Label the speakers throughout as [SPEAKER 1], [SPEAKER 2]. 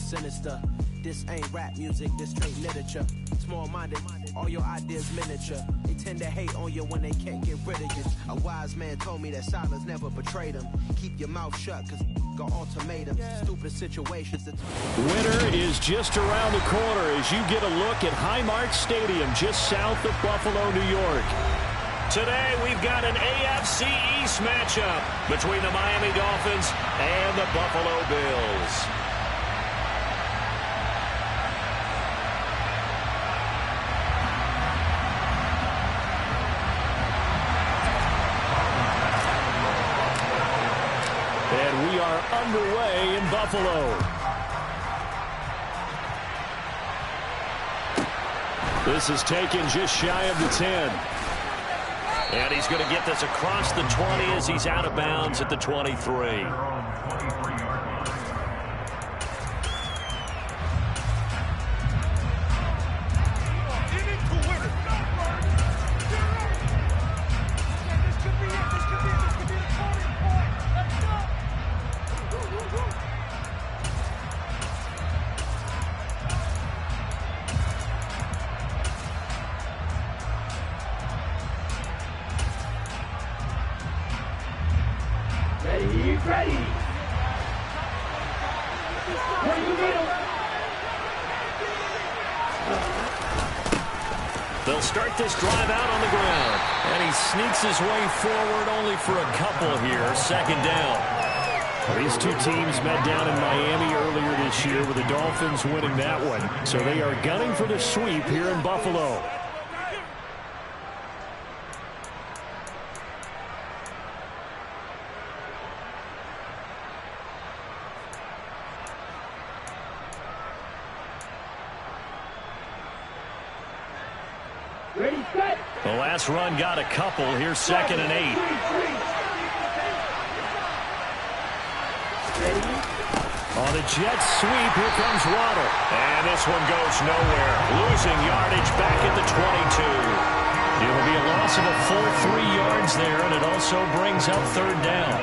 [SPEAKER 1] sinister. This ain't rap music, this straight literature. Small-minded, all your ideas miniature. They tend to hate on you when they can't get rid of you. A wise man told me that silence never betrayed him. Keep your mouth shut, cause got ultimatums. Stupid situations.
[SPEAKER 2] Winter is just around the corner as you get a look at Highmark Stadium just south of Buffalo, New York. Today we've got an AFC East matchup between the Miami Dolphins and the Buffalo Bills. And we are underway in Buffalo. This is taken just shy of the 10. And he's going to get this across the 20 as he's out of bounds at the 23.
[SPEAKER 3] Ready.
[SPEAKER 2] They'll start this drive out on the ground. And he sneaks his way forward only for a couple here. Second down. These two teams met down in Miami earlier this year with the Dolphins winning that one. So they are gunning for the sweep here in Buffalo. The last run got a couple. Here's 2nd and 8. On a jet sweep, here comes Waddle. And this one goes nowhere. Losing yardage back at the 22. It'll be a loss of a full 3 yards there, and it also brings up 3rd down.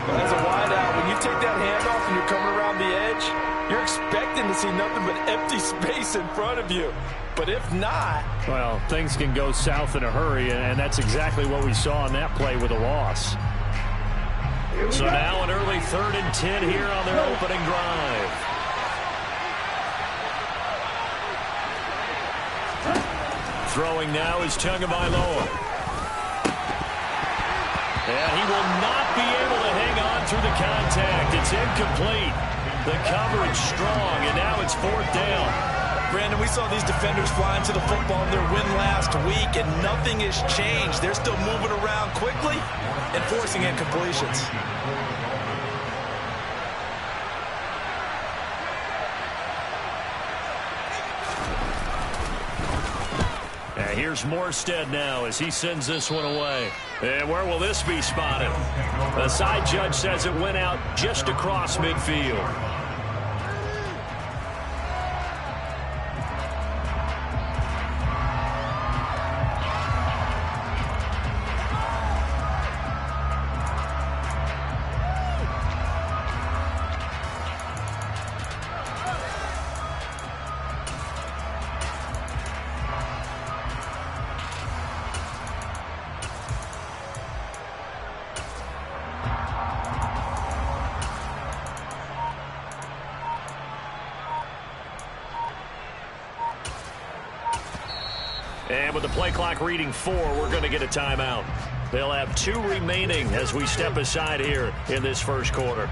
[SPEAKER 4] Well, as a wideout, when you take that handoff and you're coming around the edge, you're expecting to see nothing but empty space in front of you. But if not...
[SPEAKER 2] Well, things can go south in a hurry, and that's exactly what we saw on that play with a loss. So now an early 3rd and 10 here on their opening drive. Throwing now is Tagovailoa. And he will not be able to hang on through the contact. It's incomplete. The coverage strong, and now it's 4th down.
[SPEAKER 4] Brandon, we saw these defenders fly into the football in their win last week, and nothing has changed. They're still moving around quickly and forcing incompletions.
[SPEAKER 2] And here's Morstead now as he sends this one away. And where will this be spotted? The side judge says it went out just across midfield. And with the play clock reading 4, we're going to get a timeout. They'll have 2 remaining as we step aside here in this first quarter.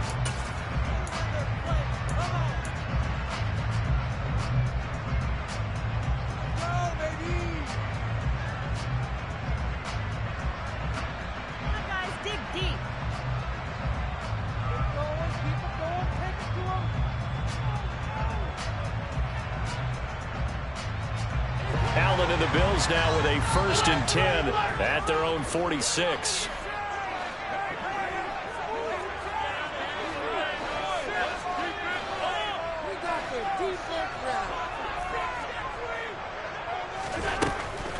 [SPEAKER 2] Allen and the Bills now with a 1st and 10 at their own 46.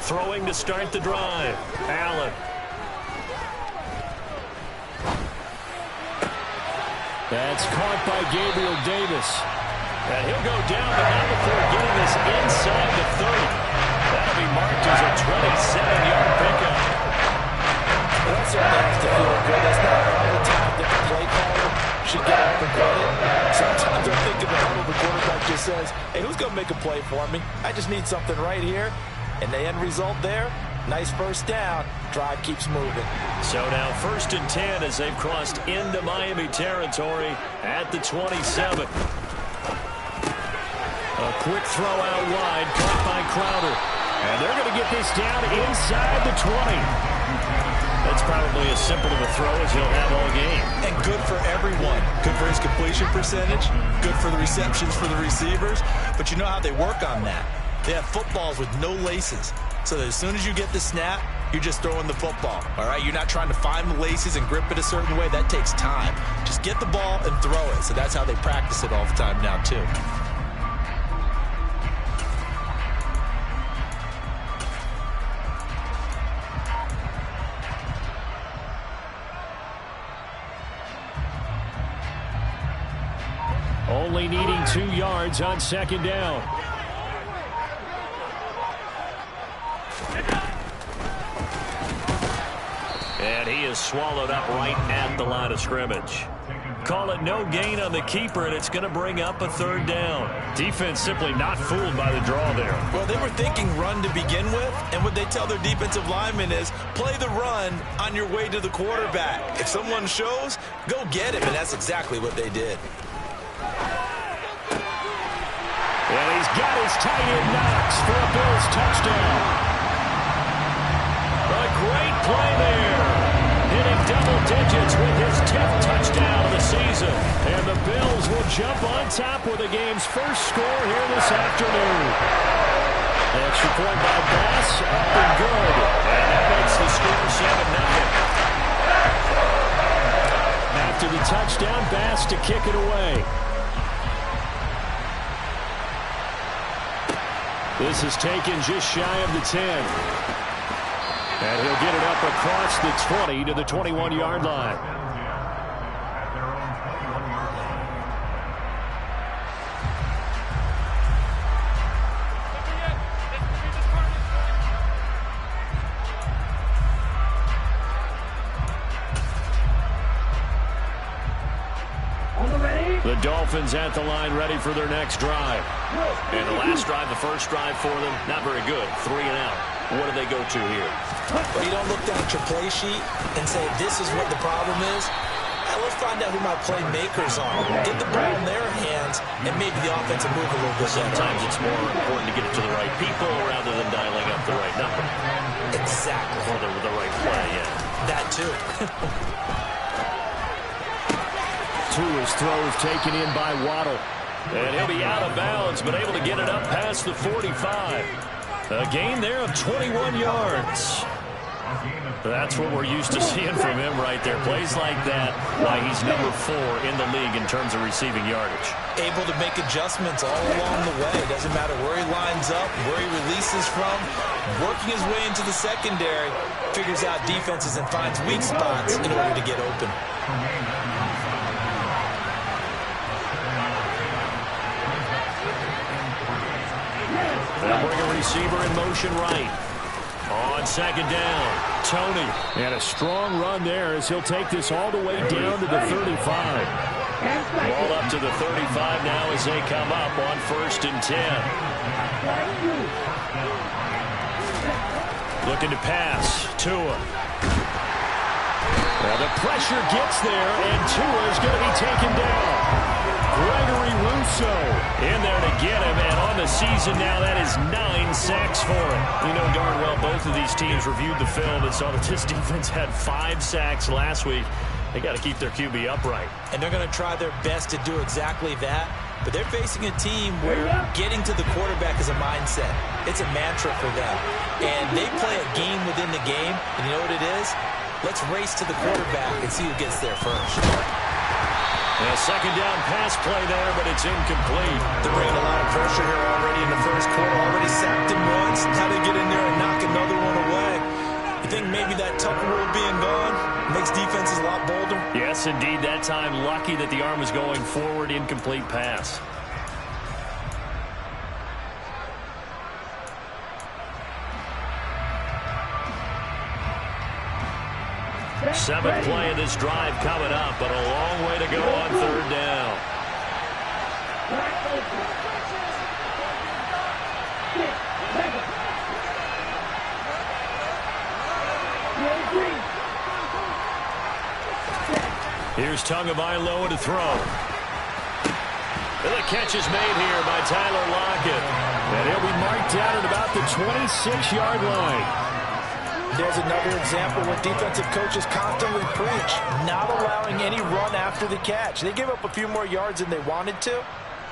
[SPEAKER 2] Throwing to start the drive. Allen. That's caught by Gabriel Davis. And he'll go down, but not before getting this inside the 30. That'll be marked as a 27-yard pickup.
[SPEAKER 4] Well, that certainly has to feel good. That's not all the time that the play caller should get up and credit. Sometimes they're thinking the huddle, the quarterback just says, hey, who's going to make a play for me? I just need something right here. And the end result there, nice first down. Drive keeps moving.
[SPEAKER 2] So now 1st and 10 as they've crossed into Miami territory at the 27. A quick throw out wide, caught by Crowder. And they're going to get this down inside the 20. That's probably as simple of a throw as he'll have all game.
[SPEAKER 4] And good for everyone. Good for his completion percentage. Good for the receptions for the receivers. But you know how they work on that. They have footballs with no laces. So that as soon as you get the snap, you're just throwing the football. All right? You're not trying to find the laces and grip it a certain way. That takes time. Just get the ball and throw it. So that's how they practice it all the time now, too.
[SPEAKER 2] Only needing 2 yards on 2nd down. And he is swallowed up right at the line of scrimmage. Call it no gain on the keeper, and it's going to bring up a 3rd down. Defense simply not fooled by the draw there.
[SPEAKER 4] Well, they were thinking run to begin with, and what they tell their defensive linemen is play the run on your way to the quarterback. If someone shows, go get him, and that's exactly what they did.
[SPEAKER 2] And he's got his tight end Knox for a Bills touchdown. A great play there. Hitting double digits with his 10th touchdown of the season. And the Bills will jump on top with the game's first score here this afternoon. Extra point by Bass, up and good. And that makes the score 7-0. After the touchdown, Bass to kick it away. This is taken just shy of the 10. And he'll get it up across the 20 to the 21-yard line. The Dolphins at the line ready for their next drive. And the last drive, the first drive for them, not very good. 3 and out. What do they go to here?
[SPEAKER 4] Well, you don't look down at your play sheet and say, this is what the problem is. Now let's find out who my playmakers are. Get the ball in their hands, and maybe the offense will move a little bit.
[SPEAKER 2] Sometimes it's more important to get it to the right people rather than dialing up the right number.
[SPEAKER 4] Exactly.
[SPEAKER 2] Or the right play, yeah.
[SPEAKER 4] That too.
[SPEAKER 2] Tua's throw is taken in by Waddle. And he'll be out of bounds, but able to get it up past the 45. A gain there of 21 yards. That's what we're used to seeing from him right there. Plays like that, why he's number 4 in the league in terms of receiving yardage.
[SPEAKER 4] Able to make adjustments all along the way. It doesn't matter where he lines up, where he releases from. Working his way into the secondary, figures out defenses and finds weak spots in order to get open.
[SPEAKER 2] They'll bring a receiver in motion right. On 2nd down, Tony. And a strong run there as he'll take this all the way down to the 35. Ball up to the 35 now as they come up on 1st and 10. Looking to pass. Tua. Well, the pressure gets there, and Tua is going to be taken down. Gregory Rousseau in there to get him, and on the season now, that is 9 sacks for him. You know darn well both of these teams reviewed the film and saw that this defense had 5 sacks last week. They got to keep their QB upright.
[SPEAKER 4] And they're going to try their best to do exactly that, but they're facing a team where getting to the quarterback is a mindset. It's a mantra for them, and they play a game within the game, and you know what it is? Let's race to the quarterback and see who gets there first.
[SPEAKER 2] A 2nd down pass play there, but it's incomplete.
[SPEAKER 4] They're bringing a lot of pressure here already in the first quarter. Already sacked him once. How to get in there and knock another one away. You think maybe that Tucker rule being gone makes defenses a lot bolder?
[SPEAKER 2] Yes, indeed. That time, lucky that the arm was going forward. Incomplete pass. Seventh play of this drive coming up, but a long way to go on third down. Here's Tagovailoa to throw. And the catch is made here by Tyler Lockett. And he'll be marked down at about the 26-yard line.
[SPEAKER 3] There's another example where defensive coaches constantly preach, not allowing any run after the catch. They gave up a few more yards than they wanted to,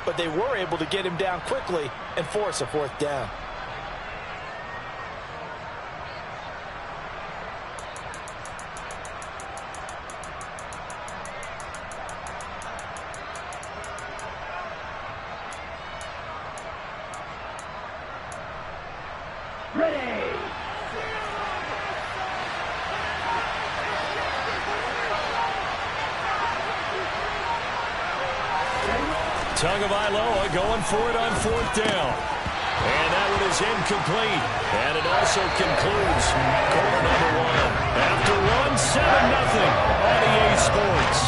[SPEAKER 3] but they were able to get him down quickly and force a fourth down.
[SPEAKER 2] Tagovailoa going for it on fourth down. And that one is incomplete. And it also concludes quarter number one. After one, 7-0 on EA Sports.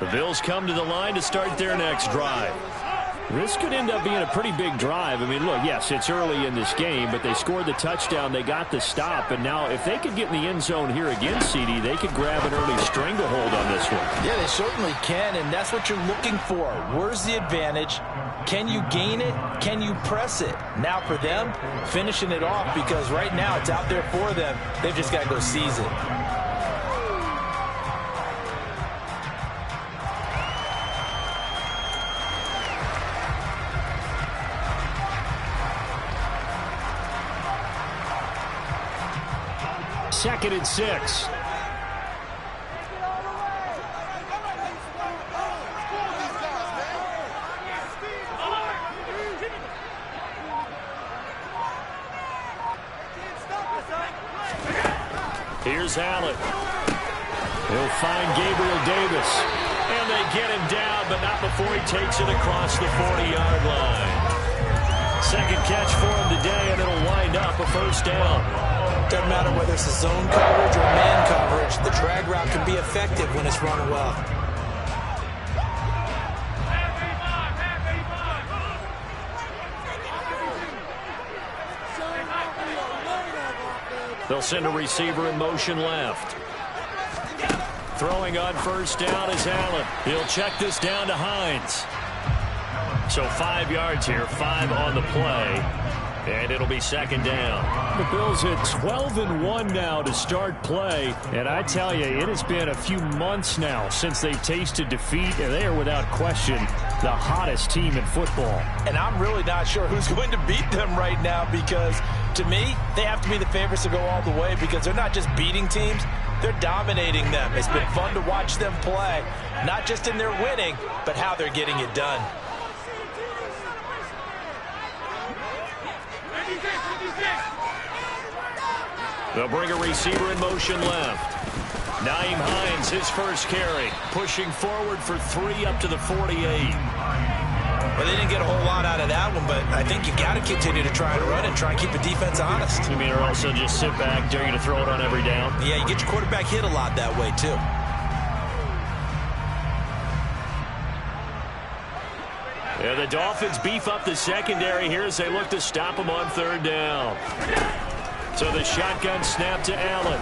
[SPEAKER 2] The Bills come to the line to start their next drive. This could end up being a pretty big drive. I mean, look, yes, it's early in this game, but they scored the touchdown. They got the stop. And now if they could get in the end zone here again, CD, they could grab an early stranglehold on this one.
[SPEAKER 3] Yeah, they certainly can, and that's what you're looking for. Where's the advantage? Can you gain it? Can you press it? Now for them, finishing it off, because right now it's out there for them. They've just got to go seize it.
[SPEAKER 2] Second and 6. Here's Allen. He'll find Gabriel Davis. And they get him down, but not before he takes it across the 40-yard line. Second catch for him today, and it'll wind up a first down.
[SPEAKER 3] Doesn't matter whether it's a zone coverage or man coverage, the drag route can be effective when it's run well.
[SPEAKER 2] They'll send a receiver in motion left. Throwing on first down is Allen. He'll check this down to Hines. So 5 yards here, 5 on the play. And it'll be second down. The Bills at 12-1 now to start play. And I tell you, it has been a few months now since they've tasted defeat. And they are without question the hottest team in football.
[SPEAKER 3] And I'm really not sure who's going to beat them right now, because to me, they have to be the favorites to go all the way, because they're not just beating teams, they're dominating them. It's been fun to watch them play, not just in their winning, but how they're getting it done.
[SPEAKER 2] They'll bring a receiver in motion left. Nyheim Hines, his first carry, pushing forward for 3 up to the 48.
[SPEAKER 3] Well, they didn't get a whole lot out of that one, but I think you got to continue to try and run and try and keep the defense honest.
[SPEAKER 2] You mean, or also just sit back, dare you to throw it on every down?
[SPEAKER 3] Yeah, you get your quarterback hit a lot that way, too.
[SPEAKER 2] Yeah, the Dolphins beef up the secondary here as they look to stop him on third down. So the shotgun snap to Allen.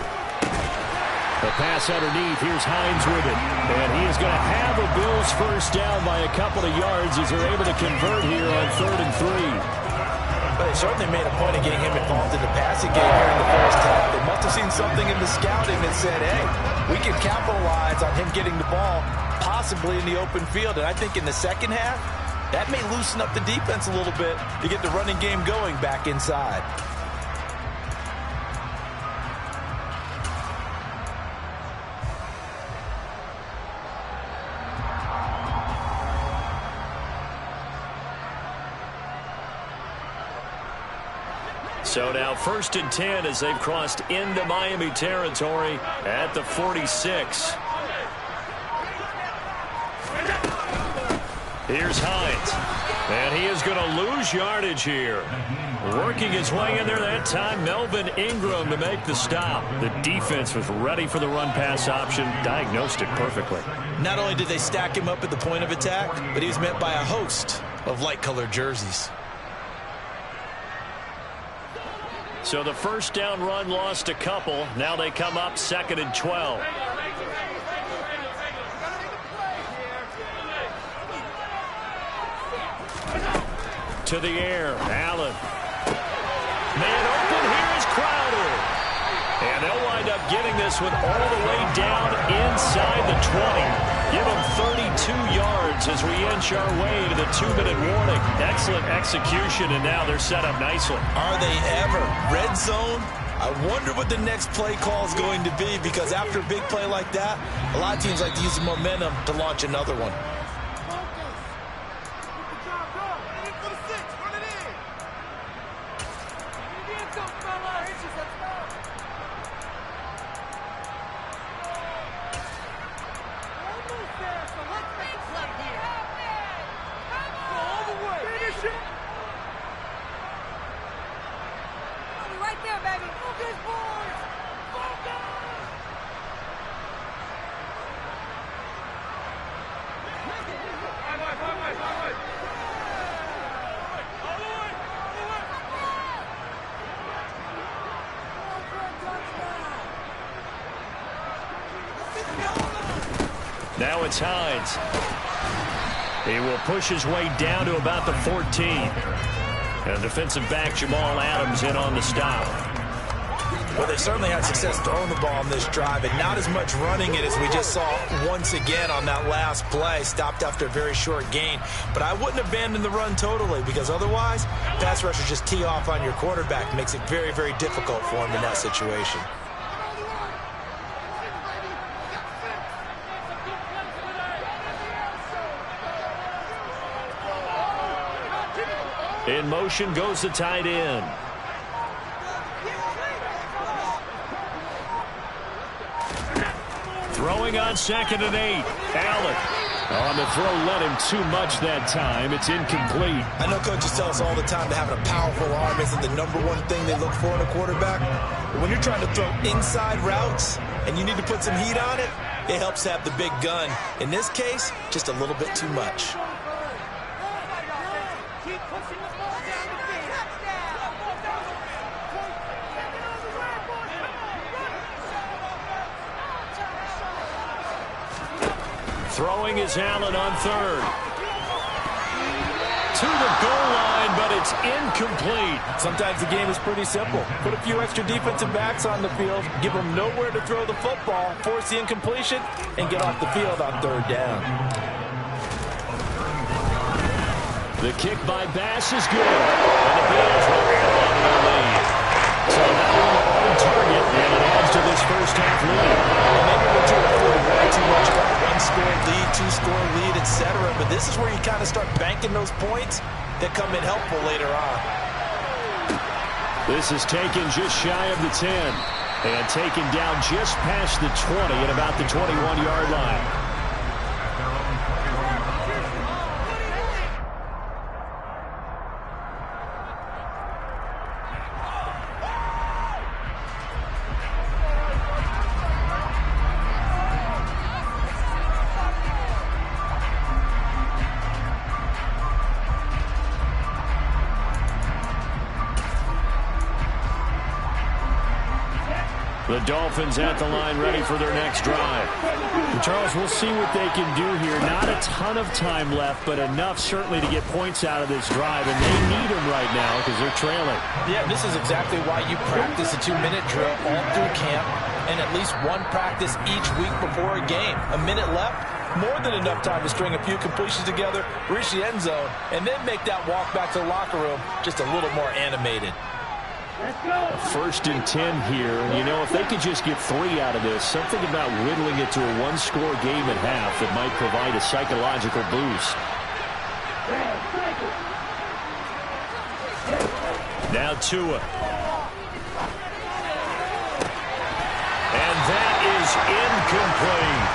[SPEAKER 2] The pass underneath. Here's Hines with it. And he is going to have a Bills first down by a couple of yards as they're able to convert here on 3rd and 3.
[SPEAKER 3] Well, they certainly made a point of getting him involved in the passing game here in the first half. They must have seen something in the scouting that said, hey, we can capitalize on him getting the ball possibly in the open field. And I think in the second half, that may loosen up the defense a little bit to get the running game going back inside.
[SPEAKER 2] So now 1st and 10 as they've crossed into Miami territory at the 46. Here's Hines. And he is going to lose yardage here. Working his way in there that time, Melvin Ingram to make the stop. The defense was ready for the run-pass option, diagnosed it perfectly.
[SPEAKER 4] Not only did they stack him up at the point of attack, but he was met by a host of light-colored jerseys.
[SPEAKER 2] So the first down run lost a couple. Now they come up 2nd and 12. To the air, Allen. Man open, here is Crowder. And they'll wind up getting this one all the way down inside the 20. Give them 32 yards as we inch our way to the 2-minute warning. Excellent execution, and now they're set up nicely.
[SPEAKER 4] Are they ever? Red zone? I wonder what the next play call is going to be, because after a big play like that, a lot of teams like to use the momentum to launch another one.
[SPEAKER 2] Now it's Hines. He will push his way down to about the 14. And defensive back Jamal Adams in on the stop.
[SPEAKER 4] Well, they certainly had success throwing the ball on this drive, and not as much running it as we just saw once again on that last play. Stopped after a very short gain. But I wouldn't abandon the run totally, because otherwise, pass rushers just tee off on your quarterback. Makes it very, very difficult for him in that situation.
[SPEAKER 2] In motion goes the tight end. Throwing on 2nd and 8. Allen. On the throw, led him too much that time. It's incomplete.
[SPEAKER 4] I know coaches tell us all the time that having a powerful arm isn't the #1 thing they look for in a quarterback. But when you're trying to throw inside routes and you need to put some heat on it, it helps to have the big gun. In this case, just a little bit too much.
[SPEAKER 2] Throwing is Allen on 3rd. To the goal line, but it's incomplete.
[SPEAKER 3] Sometimes the game is pretty simple. Put a few extra defensive backs on the field, give them nowhere to throw the football, force the incompletion, and get off the field on 3rd down.
[SPEAKER 2] The kick by Bass is good. And the Bills will on their lead. So now on target, and it adds to this first half lead.
[SPEAKER 4] Maybe we're too way too much about 1-score lead, 2-score lead, etc. But this is where you kind of start banking those points that come in helpful later on.
[SPEAKER 2] This is taken just shy of the 10. And taken down just past the 20 at about the 21-yard line. The Dolphins at the line ready for their next drive. And Charles, we'll see what they can do here. Not a ton of time left, but enough certainly to get points out of this drive, and they need them right now because they're trailing.
[SPEAKER 3] Yeah, this is exactly why you practice a 2-minute drill all through camp and at least one practice each week before a game. A minute left, more than enough time to string a few completions together, reach the end zone, and then make that walk back to the locker room just a little more animated.
[SPEAKER 2] 1st and 10 here. You know, if they could just get 3 out of this, something about whittling it to a 1-score game at half that might provide a psychological boost. Now Tua. And that is incomplete.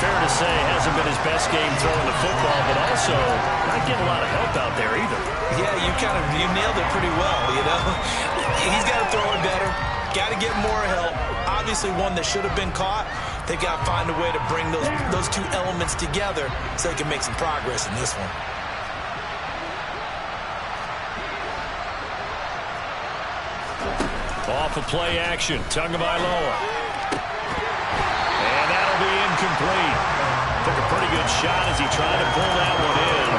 [SPEAKER 2] Fair to say, hasn't been his best game throwing the football, but also not getting a lot of help out there either.
[SPEAKER 3] Yeah, you nailed it pretty well, you know. He's got to throw it better. Got to get more help. Obviously one that should have been caught. They got to find a way to bring those two elements together so they can make some progress in this one.
[SPEAKER 2] Off of play action, Tagovailoa. And that'll be incomplete. Took a pretty good shot as he tried to pull that one in.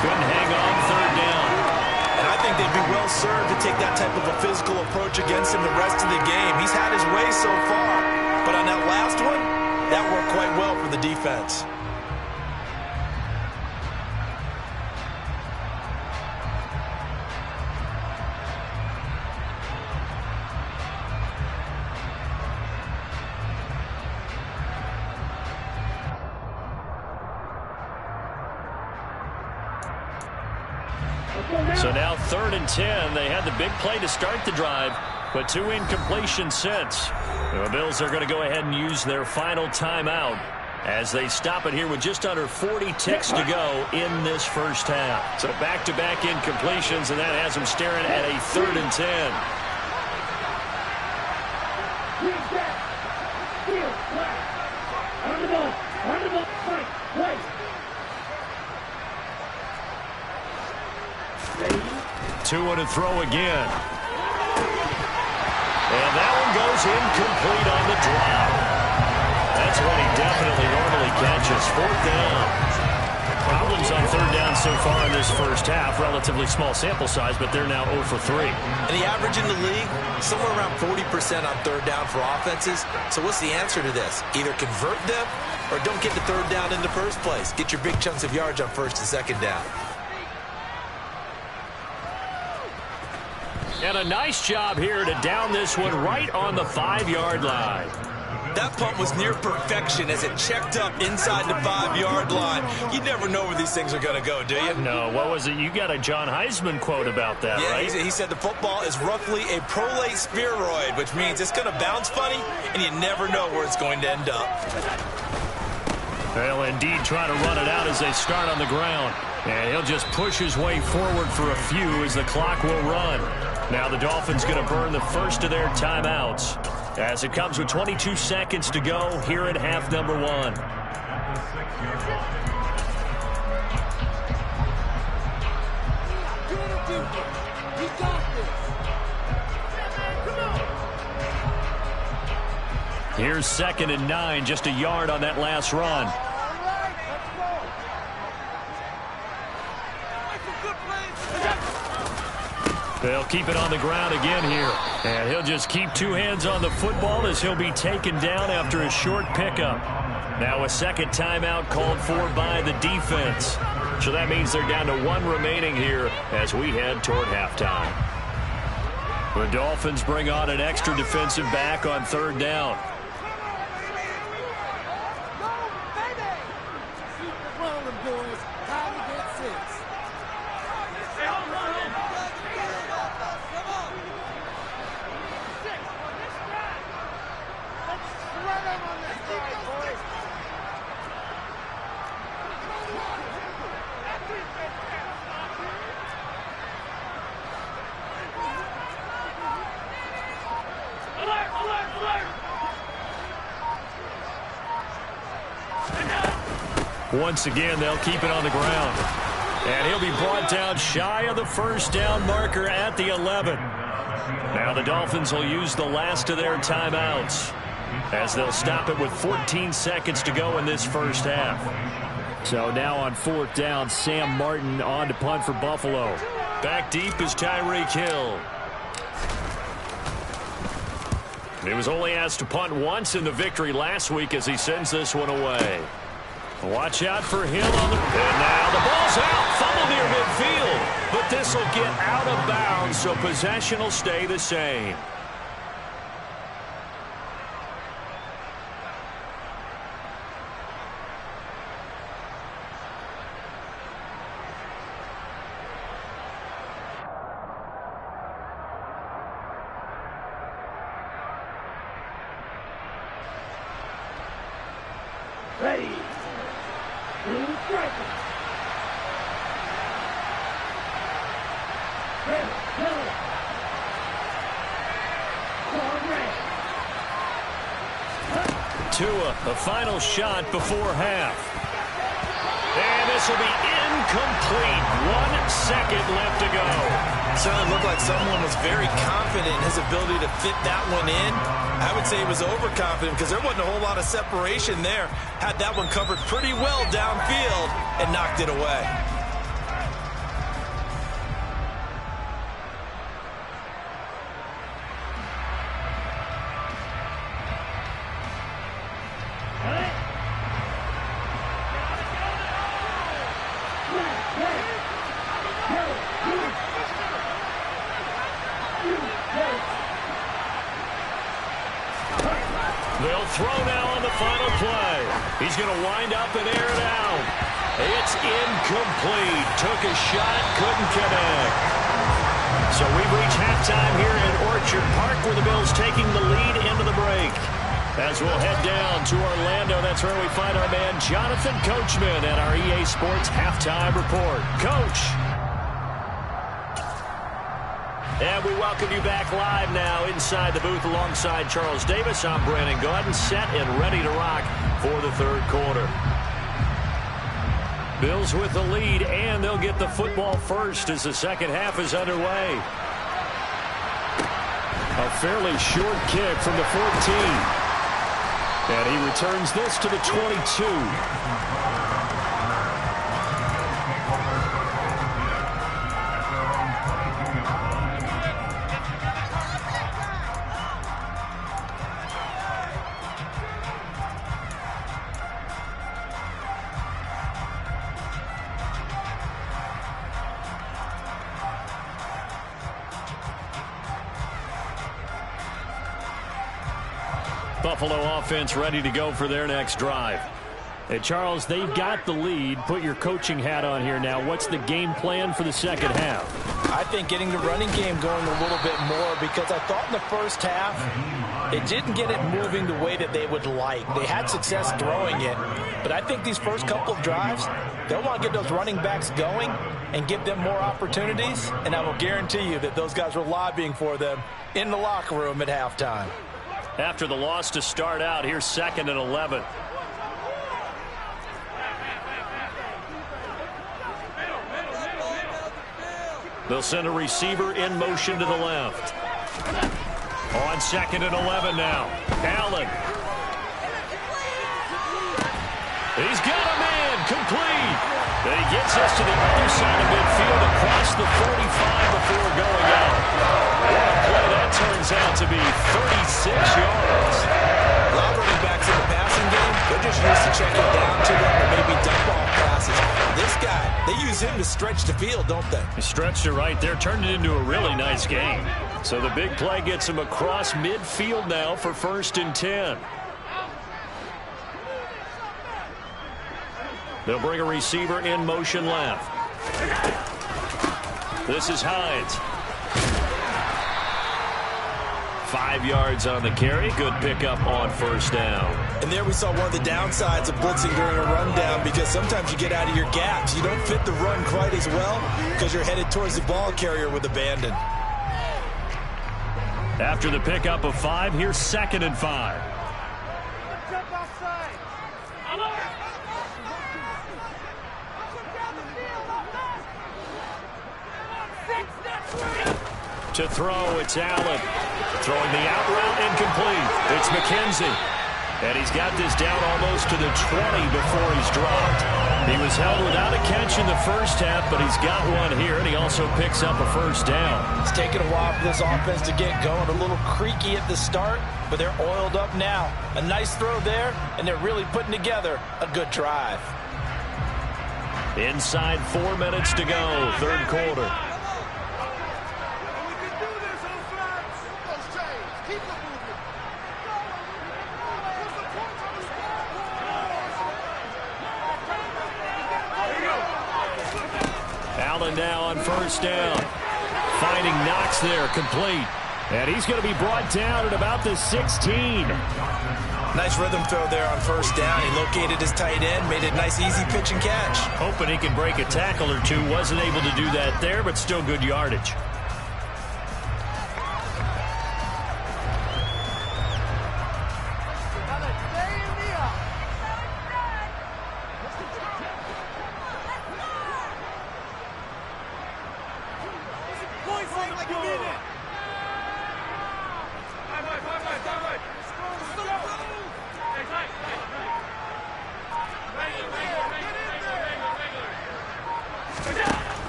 [SPEAKER 2] Couldn't hang on third down.
[SPEAKER 3] And I think they'd be well served to take that type of a physical approach against him the rest of the game. He's had his way so far, but on that last one, that worked quite well for the defense.
[SPEAKER 2] So now 3rd and 10. They had the big play to start the drive, but 2 incompletions since. The Bills are going to go ahead and use their final timeout as they stop it here with just under 40 ticks to go in this first half. So back-to-back incompletions, and that has them staring at a 3rd and 10. 2 to throw again. And that one goes incomplete on the drop. That's what he definitely normally catches. 4th down. Problems on 3rd down so far in this first half. Relatively small sample size, but they're now 0 for 3.
[SPEAKER 3] And the average in the league, somewhere around 40% on 3rd down for offenses. So what's the answer to this? Either convert them or don't get the 3rd down in the first place. Get your big chunks of yards on 1st and 2nd down.
[SPEAKER 2] And a nice job here to down this one right on the 5-yard line.
[SPEAKER 3] That punt was near perfection as it checked up inside the 5-yard line. You never know where these things are going to go, do you?
[SPEAKER 2] No, what was it? You got a John Heisman quote about that,
[SPEAKER 3] yeah,
[SPEAKER 2] right?
[SPEAKER 3] He said the football is roughly a prolate spheroid, which means it's going to bounce funny, and you never know where it's going to end up.
[SPEAKER 2] They'll indeed try to run it out as they start on the ground. And he'll just push his way forward for a few as the clock will run. Now the Dolphins going to burn the first of their timeouts as it comes with 22 seconds to go here at half number 1. Here's 2nd and 9, just a yard on that last run. They'll keep it on the ground again here. And he'll just keep 2 hands on the football as he'll be taken down after a short pickup. Now a second timeout called for by the defense. So that means they're down to 1 remaining here as we head toward halftime. The Dolphins bring on an extra defensive back on 3rd down. Once again, they'll keep it on the ground. And he'll be brought down shy of the first down marker at the 11. Now the Dolphins will use the last of their timeouts as they'll stop it with 14 seconds to go in this first half. So now on 4th down, Sam Martin on to punt for Buffalo. Back deep is Tyreek Hill. He was only asked to punt once in the victory last week as he sends this one away. Watch out for Hill on the... And now the ball's out. Fumble near midfield. But this will get out of bounds, so possession will stay the same.
[SPEAKER 5] Ready. Blue striker. Red, yellow. Red.
[SPEAKER 2] Tua, the final shot before half. And this will be incomplete. 1 second left to go.
[SPEAKER 3] Certainly looked like someone was very confident in his ability to fit that one in. I would say he was overconfident because there wasn't a whole lot of separation there. Had that one covered pretty well downfield and knocked it away.
[SPEAKER 2] They'll throw now on the final play. He's going to wind up and air it out. It's incomplete. Took a shot, couldn't connect. So we've reached halftime here in Orchard Park where the Bills taking the lead into the break. As we'll head down to Orlando, that's where we find our man Jonathan Coachman at our EA Sports Halftime Report. Coach. And we welcome you back live now inside the booth alongside Charles Davis. I'm Brandon Gaudin, set and ready to rock for the third quarter. Bills with the lead, and they'll get the football first as the second half is underway. A fairly short kick from the 14. And he returns this to the 22. Buffalo offense ready to go for their next drive. Hey, Charles, they've got the lead. Put your coaching hat on here now. What's the game plan for the second half?
[SPEAKER 3] I think getting the running game going a little bit more because I thought in the first half it didn't get it moving the way that they would like. They had success throwing it, but I think these first couple of drives, they'll want to get those running backs going and give them more opportunities, and I will guarantee you that those guys were lobbying for them in the locker room at halftime.
[SPEAKER 2] After the loss to start out, here's 2nd and 11. They'll send a receiver in motion to the left. On 2nd and 11 now. Allen. He's got a man complete. And he gets us to the other side of midfield across the 45 before going out. What a play that turns out to be. 36 yards.
[SPEAKER 3] A lot of running backs in the passing game, they're just used to checking down to them or maybe dump off passes. This guy, they use him to stretch the field, don't they?
[SPEAKER 2] He stretched it right there, turned it into a really nice game. So the big play gets him across midfield now for 1st and 10. They'll bring a receiver in motion left. This is Hines. 5 yards on the carry. Good pickup on 1st down.
[SPEAKER 3] And there we saw one of the downsides of blitzing during a rundown because sometimes you get out of your gaps. You don't fit the run quite as well because you're headed towards the ball carrier with abandon.
[SPEAKER 2] After the pickup of 5, here's 2nd and 5. To throw, it's Allen. Throwing the out route incomplete. It's McKenzie. And he's got this down almost to the 20 before he's dropped. He was held without a catch in the first half, but he's got one here, and he also picks up a 1st down.
[SPEAKER 3] It's taken a while for this offense to get going. A little creaky at the start, but they're oiled up now. A nice throw there, and they're really putting together a good drive.
[SPEAKER 2] Inside 4 minutes to go, 3rd quarter. Allen now on 1st down. Finding Knox there, complete. And he's going to be brought down at about the 16.
[SPEAKER 3] Nice rhythm throw there on first down. He located his tight end, made it a nice easy pitch and catch.
[SPEAKER 2] Hoping he can break a tackle or two. Wasn't able to do that there, but still good yardage.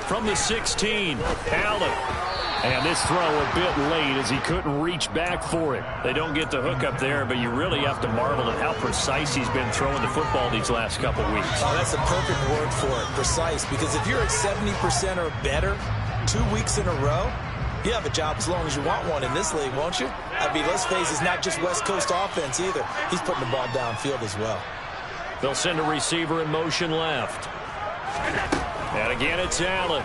[SPEAKER 2] From the 16, Allen. And this throw a bit late as he couldn't reach back for it. They don't get the hook up there, but you really have to marvel at how precise he's been throwing the football these last couple weeks.
[SPEAKER 3] Oh, that's a perfect word for it, precise, because if you're at 70% or better 2 weeks in a row, you have a job as long as you want one in this league, won't you? I mean, let's face it, it's not just West Coast offense either. He's putting the ball downfield as well.
[SPEAKER 2] They'll send a receiver in motion left. And again, it's Allen.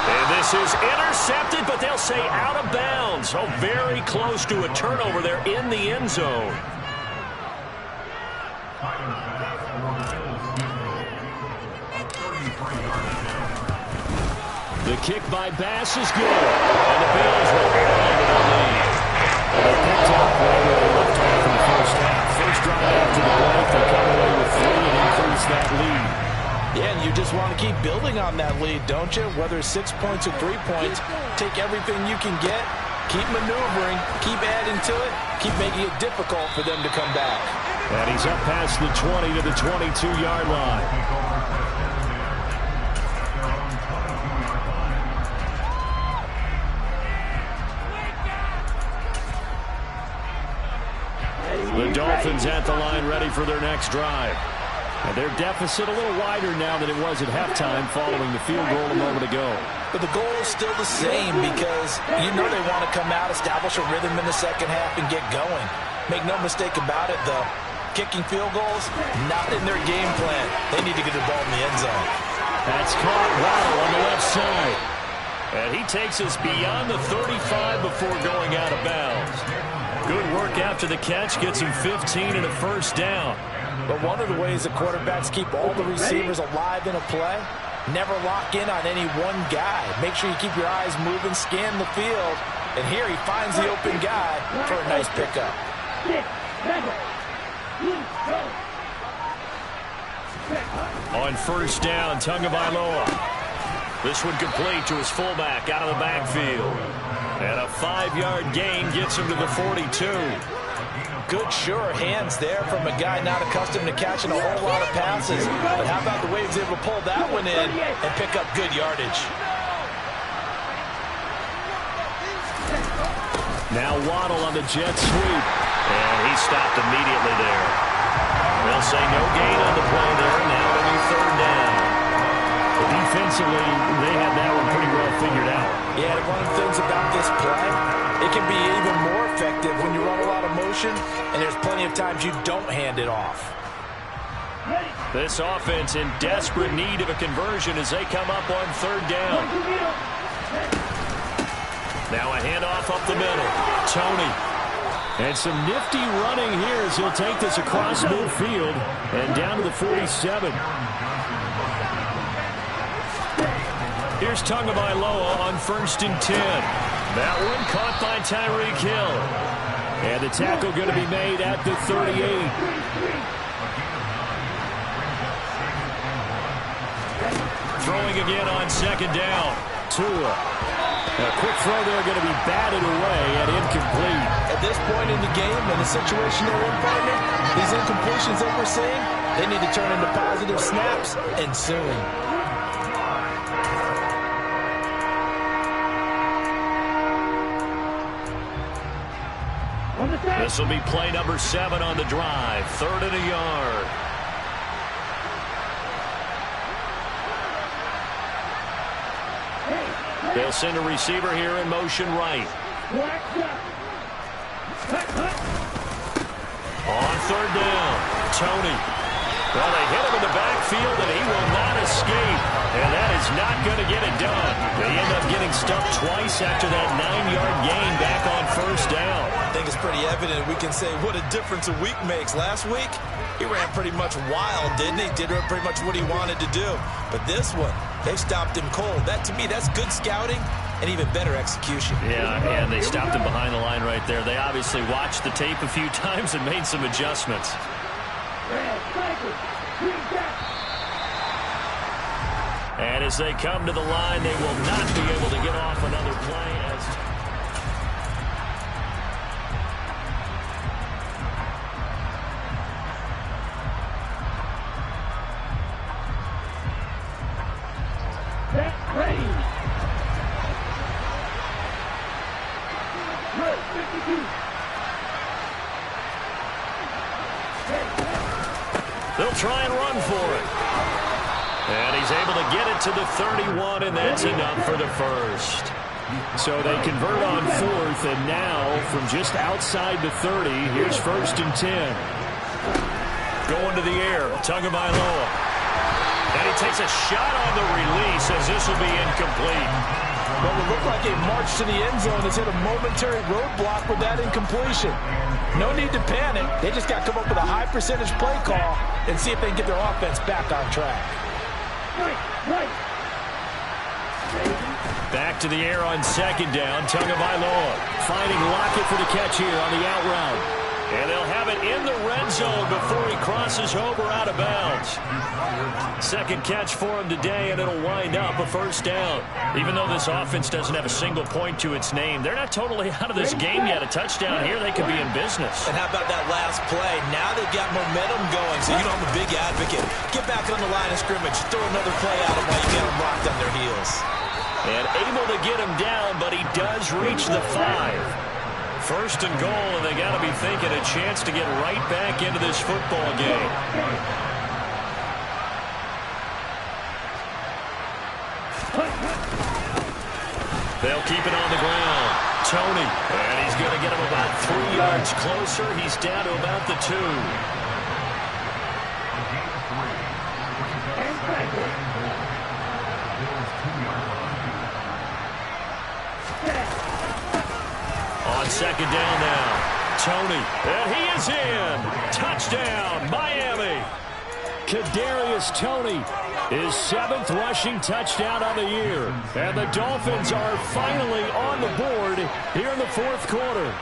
[SPEAKER 2] And this is intercepted, but they'll say out of bounds. Oh, very close to a turnover there in the end zone. The kick by Bass is good. And the Bills will hold on to the lead. They picked up right where they left off in the first half. First drive after the break, they come away with 3 and increase that lead.
[SPEAKER 3] Yeah, and you just want to keep building on that lead, don't you? Whether it's 6 points or 3 points, take everything you can get, keep maneuvering, keep adding to it, keep making it difficult for them to come back.
[SPEAKER 2] And he's up past the 20 to the 22-yard line. The Dolphins at the line ready for their next drive. And their deficit a little wider now than it was at halftime following the field goal a moment ago.
[SPEAKER 3] But the goal is still the same because you know they want to come out, establish a rhythm in the second half, and get going. Make no mistake about it, though. Kicking field goals, not in their game plan. They need to get the ball in the end zone.
[SPEAKER 2] That's caught Waddle on the left side. And he takes us beyond the 35 before going out of bounds. Good work after the catch, gets him 15 and a first down.
[SPEAKER 3] But one of the ways that quarterbacks keep all the receivers alive in a play, never lock in on any one guy. Make sure you keep your eyes moving, scan the field. And here he finds the open guy for a nice pickup.
[SPEAKER 2] On first down, Tagovailoa. This one complete to his fullback out of the backfield. And a 5-yard gain gets him to the 42.
[SPEAKER 3] Good, sure hands there from a guy not accustomed to catching a whole lot of passes. But how about the way he was able to pull that one in and pick up good yardage?
[SPEAKER 2] Now Waddle on the jet sweep. And he stopped immediately there. They'll say no gain on the play there. Now a new third down. But defensively, they had that one pretty well figured out.
[SPEAKER 3] Yeah, one of the things about this play, it can be even more effective when you run a lot of motion, and there's plenty of times you don't hand it off.
[SPEAKER 2] This offense in desperate need of a conversion as they come up on third down. Now a handoff up the middle. Tony. And some nifty running here as he'll take this across midfield and down to the 47. Here's Tagovailoa on first and 10. That one caught by Tyreek Hill. And the tackle going to be made at the 38. Throwing again on second down. Tua. A quick throw there going to be batted away and incomplete.
[SPEAKER 3] At this point in the game, in the situation they're in, partner, these incompletions that we're seeing, they need to turn into positive snaps, and soon.
[SPEAKER 2] This will be play number 7 on the drive. 3rd and a yard. They'll send a receiver here in motion right. On third down, Tony. Well, they hit him in the backfield, and he will not escape. And that is not going to get it done. They end up getting stuffed twice after that 9-yard gain back on first down.
[SPEAKER 3] I think it's pretty evident we can say what a difference a week makes. Last week, he ran pretty much wild, didn't he? Did pretty much what he wanted to do. But this one, they stopped him cold. That, to me, that's good scouting and even better execution.
[SPEAKER 2] Yeah, and they stopped him behind the line right there. They obviously watched the tape a few times and made some adjustments. And as they come to the line, they will not be able to get off another play. They'll try and run for it. And he's able to get it to the 31, and that's enough for the first. So they convert on fourth, and now from just outside the 30, here's 1st and 10. Going to the air, Tagovailoa. And he takes a shot on the release as this will be incomplete.
[SPEAKER 3] Well, it looked like a march to the end zone has hit a momentary roadblock with that incompletion. No need to panic. They just got to come up with a high percentage play call and see if they can get their offense back on track.
[SPEAKER 2] Back to the air on 2nd down. Tagovailoa finding Lockett for the catch here on the out route. And they'll have it in the red zone before he crosses over out of bounds. Second catch for him today, and it'll wind up a 1st down. Even though this offense doesn't have a single point to its name, they're not totally out of this game yet. A touchdown here, they could be in business.
[SPEAKER 3] And how about that last play? Now they've got momentum going, so you know I'm a big advocate. Get back on the line of scrimmage. Throw another play at them while you get them locked on their heels.
[SPEAKER 2] And able to get him down, but he does reach the 5. 1st and goal, and they got to be thinking a chance to get right back into this football game. They'll keep it on the ground. Tony, and he's going to get him about 3 yards closer. He's down to about the 2. On 2nd down now, Tony, and he is in. Touchdown, Miami. Kadarius Toney, his 7th rushing touchdown of the year. And the Dolphins are finally on the board here in the 4th quarter.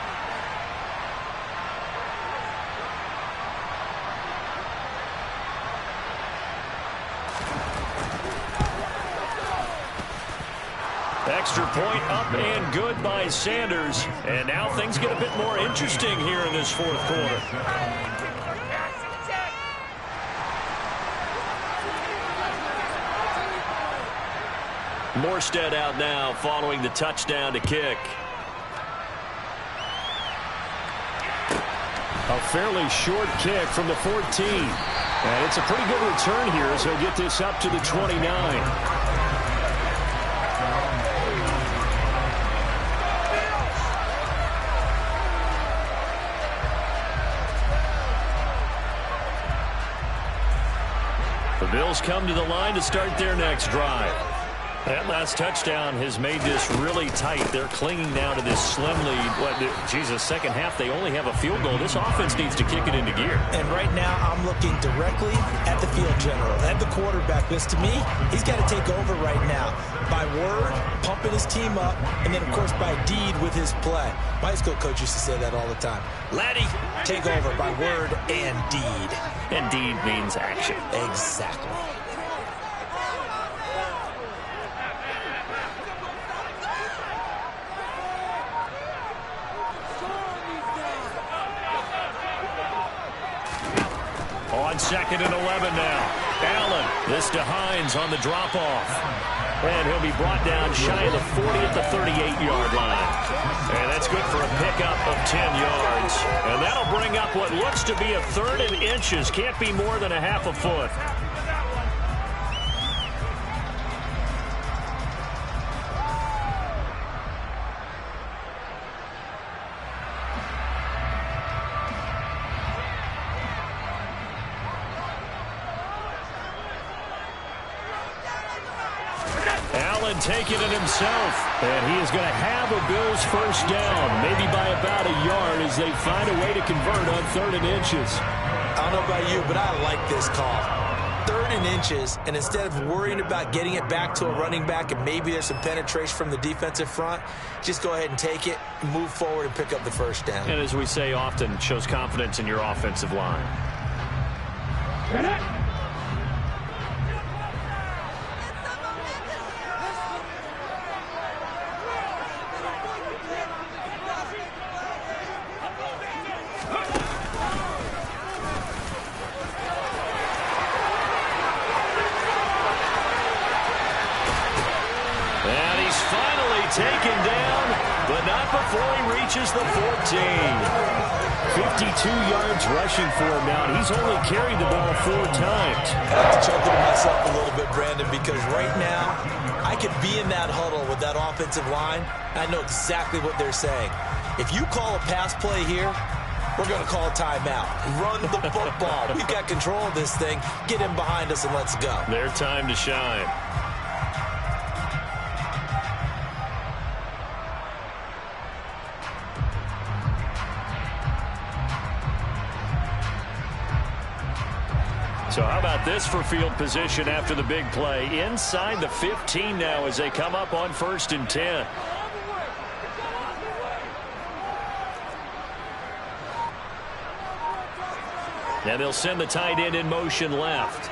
[SPEAKER 2] Extra point up and good by Sanders. And now things get a bit more interesting here in this 4th quarter. Morstead out now following the touchdown to kick. A fairly short kick from the 14. And it's a pretty good return here as he'll get this up to the 29. The Bills come to the line to start their next drive. That last touchdown has made this really tight. They're clinging now to this slim lead. Second half, they only have a field goal. This offense needs to kick it into gear.
[SPEAKER 3] And right now, I'm looking directly at the field general, at the quarterback. Because to me, he's got to take over right now. By word, pumping his team up, and then, of course, by deed with his play. My high school coach used to say that all the time. Laddie, take over by word and deed.
[SPEAKER 2] And deed means action.
[SPEAKER 3] Exactly.
[SPEAKER 2] On 2nd and 11 now. Allen, this to Hines on the drop-off. And he'll be brought down shy of the 40 at the 38-yard line. And that's good for a pickup of 10 yards. And that'll bring up what looks to be a 3rd and inches. Can't be more than a half a foot. taking it himself. And he is going to have a Bills first down, maybe by about a yard as they find a way to convert on 3rd and inches.
[SPEAKER 3] I don't know about you, but I like this call. 3rd and inches, and instead of worrying about getting it back to a running back and maybe there's some penetration from the defensive front, just go ahead and take it, move forward, and pick up the first down.
[SPEAKER 2] And as we say often, shows confidence in your offensive line. Taken down, but not before he reaches the 14. 52 yards rushing for him now, and he's only carried the ball 4 times.
[SPEAKER 3] I have to chuckle to myself a little bit, Brandon, because right now I could be in that huddle with that offensive line. I know exactly what they're saying. If you call a pass play here, we're going to call a timeout. Run the football. We've got control of this thing. Get him behind us and let's go.
[SPEAKER 2] Their time to shine. So how about this for field position after the big play? Inside the 15 now as they come up on 1st and 10. And they'll send the tight end in motion left.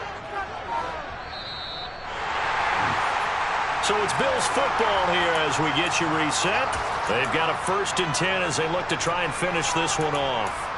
[SPEAKER 2] So it's Bills football here as we get you reset. They've got a 1st and 10 as they look to try and finish this one off.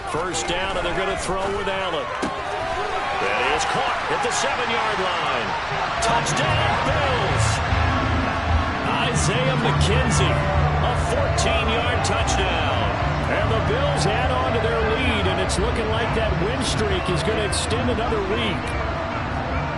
[SPEAKER 2] First down, and they're going to throw with Allen. That is caught at the 7-yard line. Touchdown, Bills. Isaiah McKenzie, a 14-yard touchdown. And the Bills add on to their lead, and it's looking like that win streak is going to extend another week.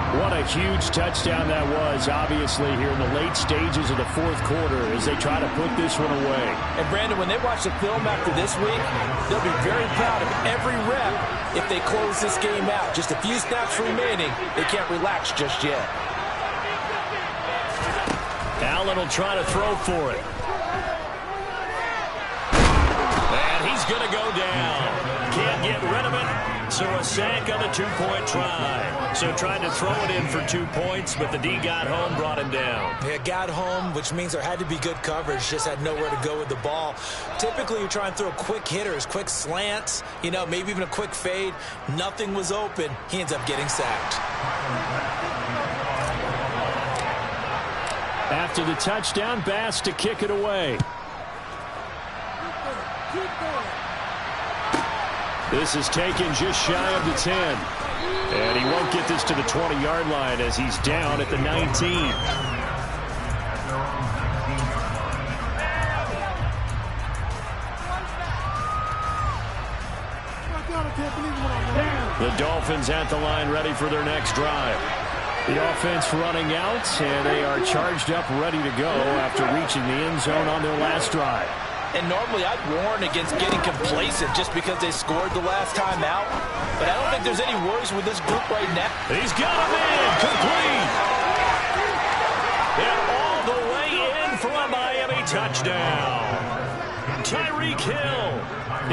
[SPEAKER 2] What a huge touchdown that was, obviously, here in the late stages of the 4th quarter as they try to put this one away.
[SPEAKER 3] And, Brandon, when they watch the film after this week, they'll be very proud of every rep if they close this game out. Just a few snaps remaining. They can't relax just yet.
[SPEAKER 2] Allen will try to throw for it. And he's going to go down. Can't get rid of it. So a sack on the 2-point try. So trying to throw it in for 2 points, but the D got home, brought him down.
[SPEAKER 3] Yeah, got home, which means there had to be good coverage. Just had nowhere to go with the ball. Typically, you try and throw quick hitters, quick slants, you know, maybe even a quick fade. Nothing was open. He ends up getting sacked.
[SPEAKER 2] After the touchdown, Bass to kick it away. This is taken just shy of the 10. And he won't get this to the 20-yard line as he's down at the 19. The Dolphins at the line ready for their next drive. The offense running out, and they are charged up, ready to go after reaching the end zone on their last drive.
[SPEAKER 3] And normally I'd warn against getting complacent just because they scored the last time out. But I don't think there's any worries with this group right now.
[SPEAKER 2] He's got him in. Complete. And all the way in for a Miami touchdown. Tyreek Hill.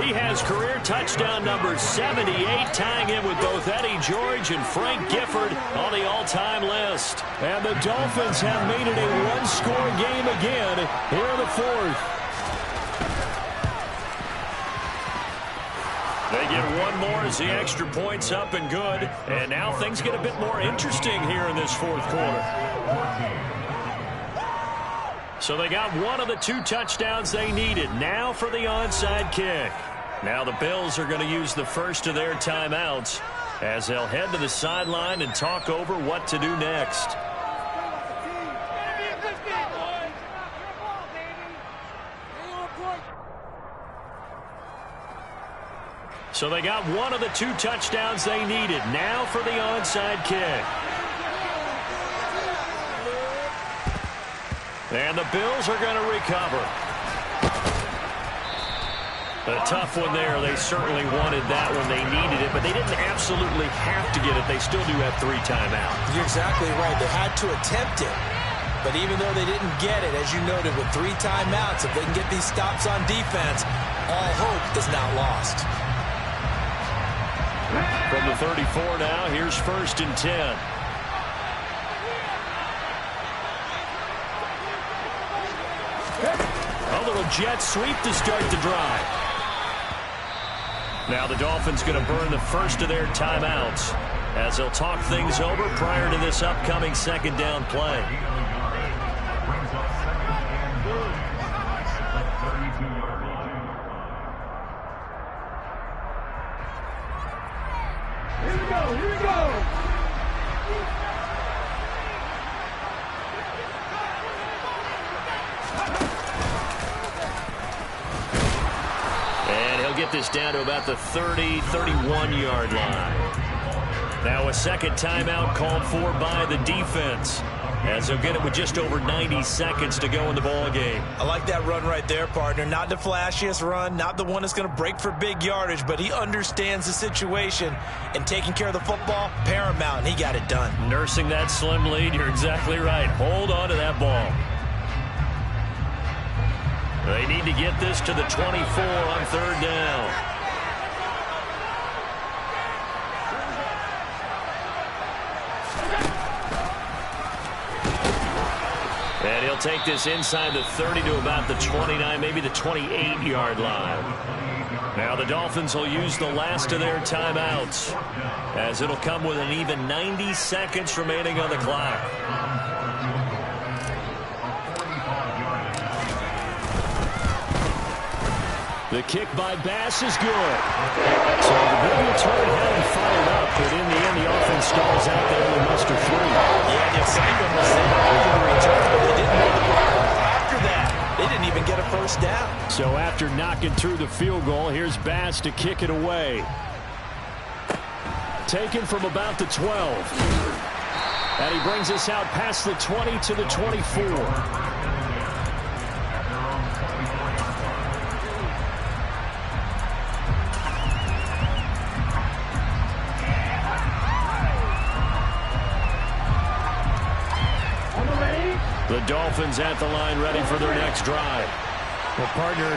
[SPEAKER 2] He has career touchdown number 78, tying in with both Eddie George and Frank Gifford on the all-time list. And the Dolphins have made it a one-score game again here in the 4th. They get one more as the extra point's up and good. And now things get a bit more interesting here in this 4th quarter. So they got one of the 2 touchdowns they needed. Now for the onside kick. Now the Bills are going to use the first of their timeouts as they'll head to the sideline and talk over what to do next. So they got one of the 2 touchdowns they needed. Now for the onside kick. And the Bills are going to recover. A tough one there. They certainly wanted that when they needed it, but they didn't absolutely have to get it. They still do have 3 timeouts.
[SPEAKER 3] You're exactly right. They had to attempt it. But even though they didn't get it, as you noted, with 3 timeouts, if they can get these stops on defense, all hope is not lost.
[SPEAKER 2] From the 34 now, here's 1st and 10. A little jet sweep to start the drive. Now the Dolphins going to burn the first of their timeouts as they'll talk things over prior to this upcoming 2nd down play.
[SPEAKER 5] Here we go, here we go.
[SPEAKER 2] And he'll get this down to about the 30, 31-yard line. Now a 2nd timeout called for by the defense, as they'll get it with just over 90 seconds to go in the ball game.
[SPEAKER 3] I like that run right there, partner. Not the flashiest run, not the one that's going to break for big yardage, but he understands the situation, and taking care of the football, paramount, and he got it done.
[SPEAKER 2] Nursing that slim lead, you're exactly right. Hold on to that ball. They need to get this to the 24 on 3rd down. And he'll take this inside the 30 to about the 29, maybe the 28-yard line. Now the Dolphins will use the last of their timeouts, as it'll come with an even 90 seconds remaining on the clock. The kick by Bass is good. So the big return had him fired up, but in the end, the offense stalls out there with muster 3.
[SPEAKER 3] Yeah, the excitement was there over the return, but they didn't know the ball. After that, they didn't even get a 1st down.
[SPEAKER 2] So after knocking through the field goal, here's Bass to kick it away. Taken from about the 12. And he brings us out past the 20 to the 24. The Dolphins at the line ready for their next drive. Well, partner,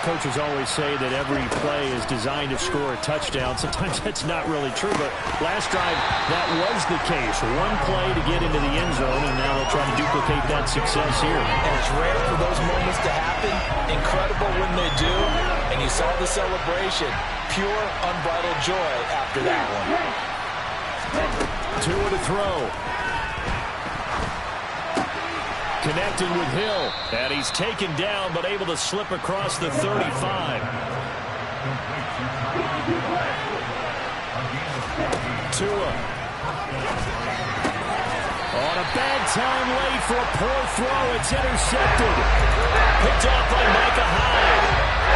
[SPEAKER 2] coaches always say that every play is designed to score a touchdown. Sometimes that's not really true, but last drive, that was the case. One play to get into the end zone, and now they'll try to duplicate that success here.
[SPEAKER 3] And it's rare for those moments to happen. Incredible when they do. And you saw the celebration. Pure, unbridled joy after that one.
[SPEAKER 2] Tua to throw. Connected with Hill, and he's taken down but able to slip across the 35. Tua. On a bad time late for a poor throw. It's intercepted. Picked off by Micah Hyde.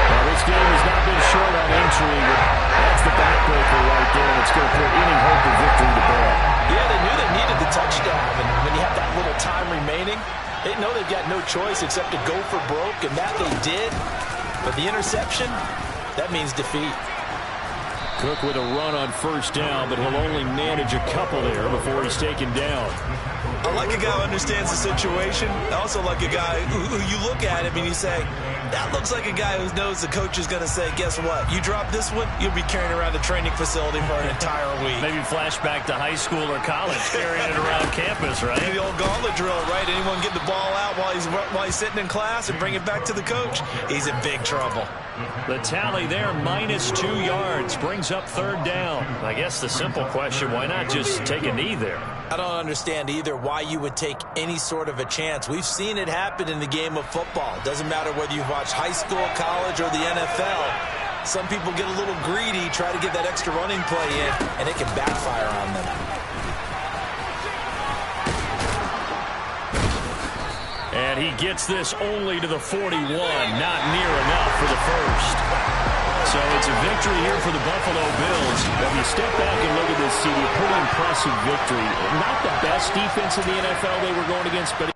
[SPEAKER 2] Now this game has not been short on intrigue. That's the backbreaker right there, and it's going to put any hope of victory to bed.
[SPEAKER 3] Yeah, they knew they needed the touchdown, and when you have that little time remaining, they know they've got no choice except to go for broke, and that they did. But the interception, that means defeat.
[SPEAKER 2] Cook with a run on 1st down, but he'll only manage a couple there before he's taken down.
[SPEAKER 4] I like a guy who understands the situation. I also like a guy who you look at him and you say, that looks like a guy who knows the coach is going to say, guess what? You drop this one, you'll be carrying around the training facility for an entire week.
[SPEAKER 2] Maybe flashback to high school or college, carrying it around campus, right?
[SPEAKER 4] Maybe the old gauntlet drill, right? Anyone get the ball out while he's sitting in class and bring it back to the coach? He's in big trouble.
[SPEAKER 2] The tally there, -2 yards, brings up 3rd down. I guess the simple question, why not just take a knee there?
[SPEAKER 3] I don't understand either why you would take any sort of a chance. We've seen it happen in the game of football. It doesn't matter whether you watch high school, college, or the NFL. Some people get a little greedy, try to get that extra running play in, and it can backfire on them.
[SPEAKER 2] And he gets this only to the 41, not near enough for the 1st. So it's a victory here for the Buffalo Bills. If you step back and look at this, see a pretty impressive victory. Not the best defense in the NFL they were going against, but